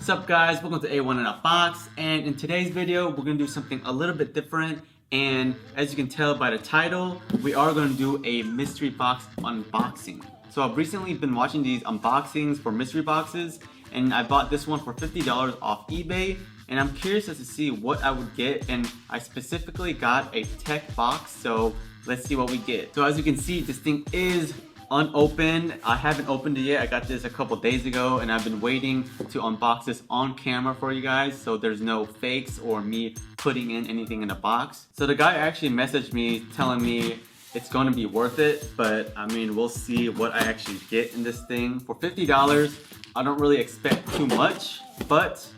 What's up guys, welcome to A1 in a Box, and in today's video we're going to do something a little bit different, and as you can tell by the title, we are going to do a mystery box unboxing. So I've recently been watching these unboxings for mystery boxes, and I bought this one for $50 off eBay, and I'm curious as to see what I would get, and I specifically got a tech box, so let's see what we get. So as you can see, this thing is unopened. I haven't opened it yet. I got this a couple days ago and I've been waiting to unbox this on camera for you guys, so there's no fakes or me putting in anything in the box. So the guy actually messaged me telling me it's going to be worth it, but I mean, we'll see what I actually get in this thing. For $50, I don't really expect too much, but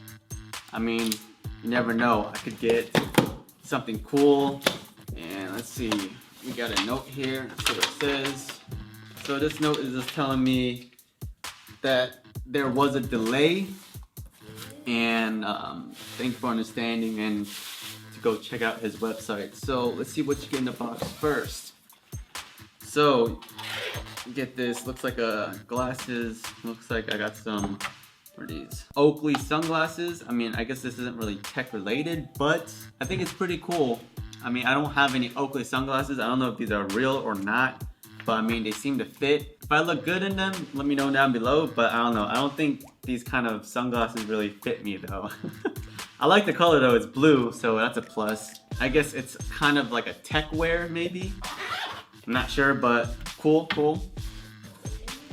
I mean, you never know. I could get something cool. And let's see, we got a note here. Let's see what it says. So this note is just telling me that there was a delay, and thanks for understanding, and to go check out his website. So let's see what you get in the box first. So get this, looks like glasses, looks like I got some, what are these? OAKLEY sunglasses. I mean, I guess this isn't really tech related, but I think it's pretty cool. I mean, I don't have any OAKLEY sunglasses. I don't know if these are real or not, but I mean, they seem to fit. If I look good in them, let me know down below, but I don't know. I don't think these kind of sunglasses really fit me though. I like the color though, it's blue, so that's a plus. I guess it's kind of like a tech wear maybe. I'm not sure, but cool, cool.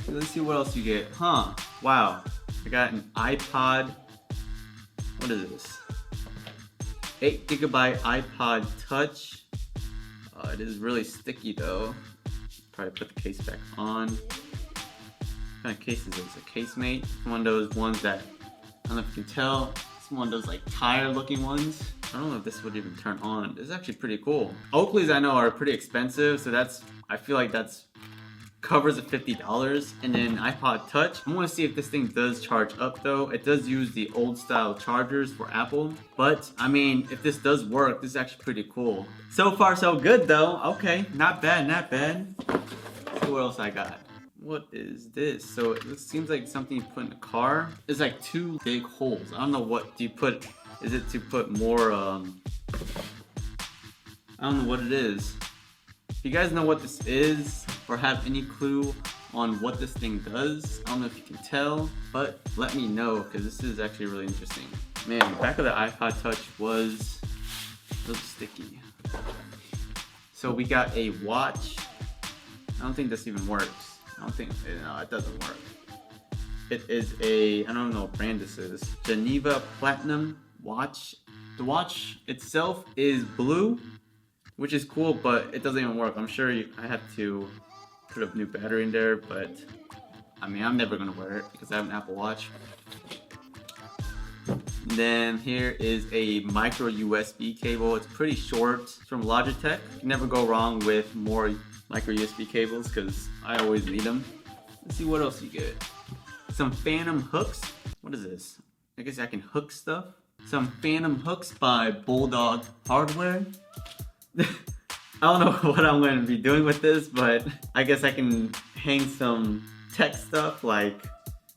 Let's see what else you get. Huh, wow. I got an iPod. What is this? 8 GB iPod Touch. It is really sticky though. Probably put the case back on. What kind of case is this? A casemate? One of those ones that, I don't know if you can tell, it's one of those like tire looking ones. I don't know if this would even turn on. This is actually pretty cool. Oakley's I know are pretty expensive, so I feel like that's covers the $50. And then iPod Touch. I want to see if this thing does charge up though. It does use the old style chargers for Apple, but I mean, if this does work, this is actually pretty cool. So far so good though. Okay, not bad, not bad. Let's see what else I got. What is this? So it seems like something you put in a car. It's like 2 big holes. I don't know, what do you put? Is it to put more, I don't know what it is. If you guys know what this is or have any clue on what this thing does, I don't know if you can tell, but let me know because this is actually really interesting. Man, the back of the iPod Touch was a little sticky. So we got a watch. I don't think this even works. I don't think, no, it doesn't work. It is a, I don't know what brand this is, GENEVA Platinum watch. The watch itself is blue, which is cool, but it doesn't even work. I'm sure I have to put a new battery in there, but I mean, I'm never gonna wear it because I have an Apple Watch. And then here is a micro USB cable. It's pretty short. It's from Logitech. You can never go wrong with more micro USB cables because I always need them. Let's see what else you get. Some phantom hooks. What is this? I guess I can hook stuff. Some phantom hooks by BULLDOG hardware. I don't know what I'm going to be doing with this, but I guess I can hang some tech stuff like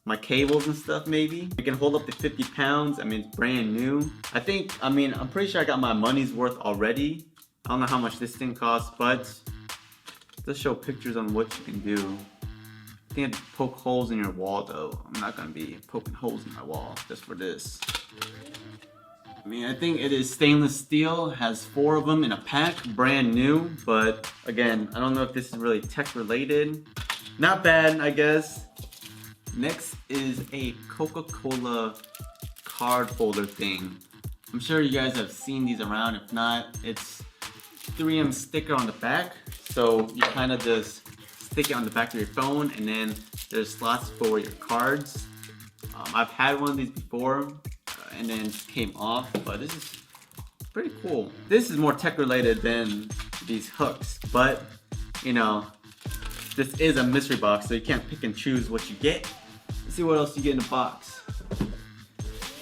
my cables and stuff maybe. It can hold up to 50 pounds. I mean, it's brand new. I'm pretty sure I got my money's worth already. I don't know how much this thing costs, but it does show pictures on what you can do. You can't poke holes in your wall though. I'm not going to be poking holes in my wall just for this. I mean, I think it is stainless steel, has 4 of them in a pack, brand new, but again, I don't know if this is really tech related. Not bad, I guess. Next is a Coca-Cola card holder thing. I'm sure you guys have seen these around. If not, it's 3M sticker on the back. So you kind of just stick it on the back of your phone, and then there's slots for your cards. I've had one of these before, and then it came off, but this is pretty cool. This is more tech related than these hooks, but you know, this is a mystery box, so you can't pick and choose what you get. Let's see what else you get in the box. And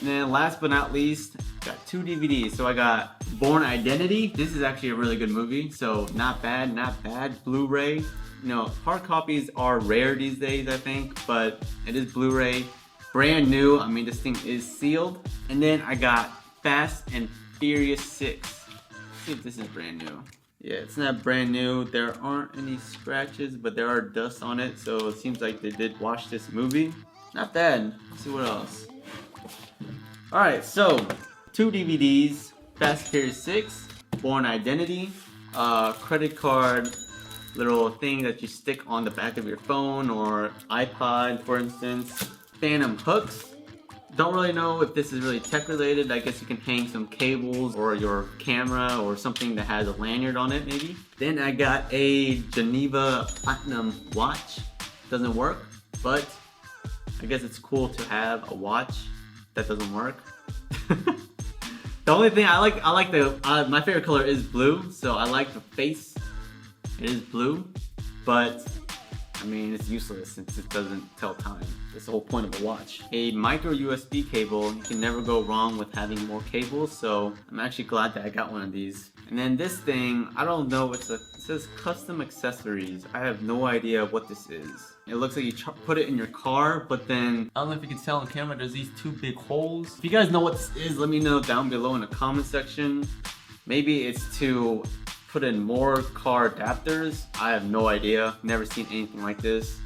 then last but not least, got 2 DVDs. So I got Born Identity. This is actually a really good movie, so not bad, not bad. Blu-ray. You know, hard copies are rare these days, I think, but it is Blu-ray. brand new. I mean, this thing is sealed. And then I got Fast and Furious 6. Let's see if this is brand new. Yeah, it's not brand new. There aren't any scratches, but there are dust on it, so it seems like they did watch this movie. Not bad. Let's see what else. Alright, so 2 DVDs, Fast and Furious 6, Born Identity, credit card, little thing that you stick on the back of your phone or iPod, for instance. Phantom hooks. Don't really know if this is really tech related. I guess you can hang some cables or your camera or something that has a lanyard on it maybe. Then I got a Geneva Platinum watch. Doesn't work, but I guess it's cool to have a watch that doesn't work. The only thing I like my favorite color is blue, so I like the face. It is blue, but I mean, it's useless since it doesn't tell time. That's the whole point of a watch. A micro USB cable. You can never go wrong with having more cables, so I'm actually glad that I got one of these. And then this thing, I don't know, it says custom accessories. I have no idea what this is. It looks like you put it in your car, but then, I don't know if you can tell on camera, there's these 2 big holes. If you guys know what this is, let me know down below in the comment section. Maybe it's to put in more car adapters. I have no idea. Never seen anything like this.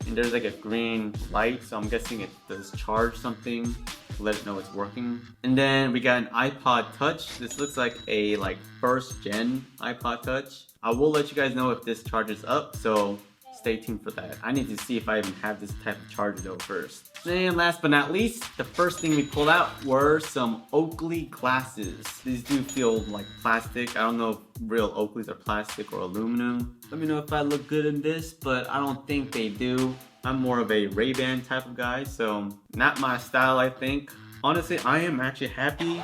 And there's like a green light, so I'm guessing it does charge something to let it know it's working. And then we got an iPod Touch. This looks like a first gen iPod Touch. I will let you guys know if this charges up, so stay tuned for that. I need to see if I even have this type of charger though first. And last but not least, the first thing we pulled out were some OAKLEY glasses. These do feel like plastic. I don't know if real Oakleys are plastic or aluminum. Let me know if I look good in this, but I don't think they do. I'm more of a Ray-Ban type of guy, so not my style, I think. Honestly, I am actually happy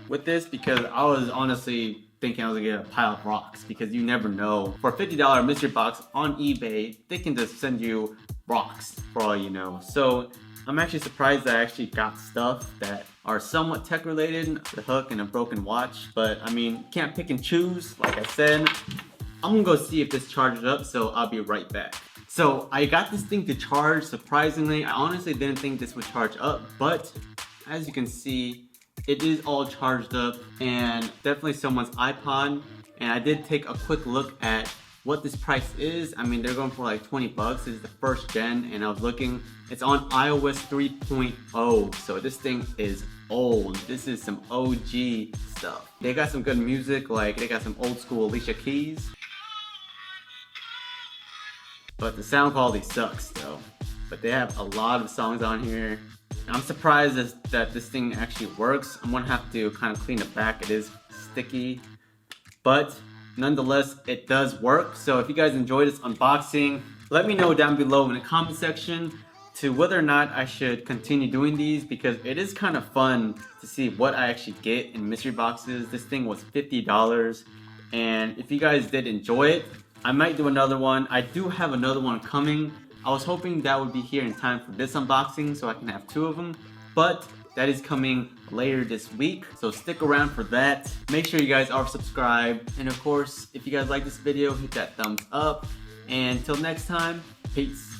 with this because I was honestly thinking I was gonna get a pile of rocks, because you never know. For a $50 mystery box on eBay, they can just send you rocks for all you know. So I'm actually surprised that I actually got stuff that are somewhat tech related, the hook and a broken watch. But I mean, can't pick and choose. Like I said, I'm gonna go see if this charges up, so I'll be right back. So I got this thing to charge, surprisingly. I honestly didn't think this would charge up, but as you can see, it is all charged up, and definitely someone's iPod. And I did take a quick look at what this price is. I mean, they're going for like 20 bucks. This is the first gen, and I was looking, it's on iOS 3.0, so this thing is old. This is some OG stuff. They got some good music, like they got some old school Alicia Keys, but the sound quality sucks though. But they have a lot of songs on here. I'm surprised that this thing actually works. I'm gonna have to kind of clean it back. It is sticky, but nonetheless, it does work. So if you guys enjoyed this unboxing, let me know down below in the comment section to whether or not I should continue doing these, because it is kind of fun to see what I actually get in mystery boxes. This thing was $50, and if you guys did enjoy it, I might do another one. I do have another one coming. I was hoping that would be here in time for this unboxing so I can have 2 of them, but that is coming later this week, so stick around for that. Make sure you guys are subscribed, and of course, if you guys like this video, hit that thumbs up, and until next time, peace.